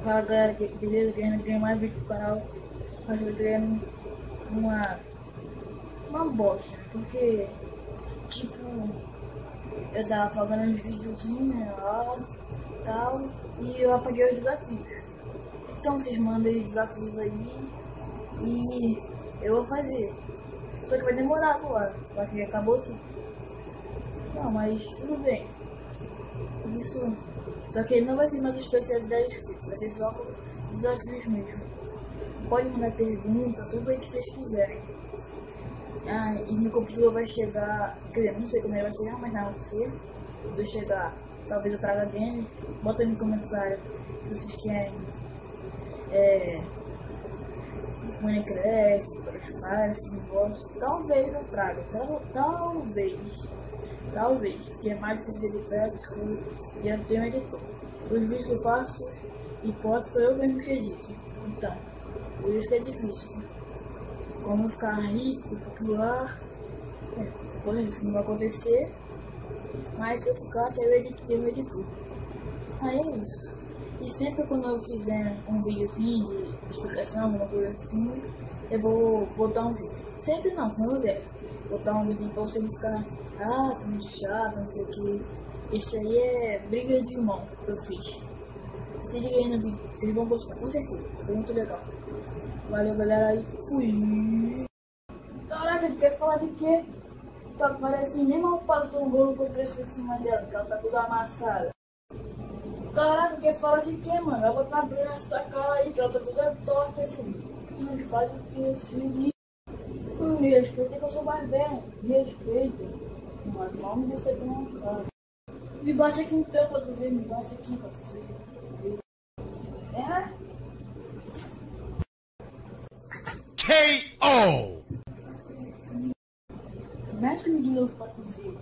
Fala galera, que beleza? Querendo ganhar mais vídeo pro canal, mas eu tô ganhando uma bosta, porque tipo, eu tava pagando uns videozinhos, né, lá e tal, e eu apaguei os desafios. Então vocês mandem desafios aí e eu vou fazer. Só que vai demorar agora, porque acabou tudo. Não, mas tudo bem. Isso. Só que ele não vai ter mais especialidade inscritos, vai ser só desafios mesmo. Pode mandar pergunta, tudo aí que vocês quiserem. Ah, e meu computador vai chegar, quer dizer, não sei como ele vai chegar, mas não sei. Quando eu chegar, talvez eu traga game. Bota aí no comentário se vocês querem Minecraft, Crossfire, se não gosto. Talvez eu traga, talvez, porque é mais difícil editar essas coisas e eu tenho um editor. Os vídeos que eu faço e pode sou eu mesmo que edito. Então, por isso que é difícil. Como ficar rico, popular, por isso não vai acontecer, mas se eu ficasse eu editei o editor. Aí é isso. E sempre quando eu fizer um vídeo assim de explicação, alguma coisa assim, eu vou botar um vídeo. Sempre não, quando eu der. Botar um vídeo pra você não ficar, tá muito chato, não sei o que. Isso aí é briga de irmão que eu fiz. Se liga aí no vídeo, vocês vão gostar, com certeza. Foi muito legal. Valeu galera, e fui. Caraca, ele quer falar de quê? Tá parecendo nem mal passou um rolo com o preço em cima dela, que ela tá toda amassada. Caraca, quer falar de quê, mano? Vai botar a brilha nessa cara aí, que ela tá toda torta, assim. Que faz o que assim? Me respeita que eu sou mais velho. Me respeita. Mas não me defeita não, cara. Me bate aqui então pra tu ver, me bate aqui pra tu ver. É? KO! Mexe comigo de novo pra tu ver.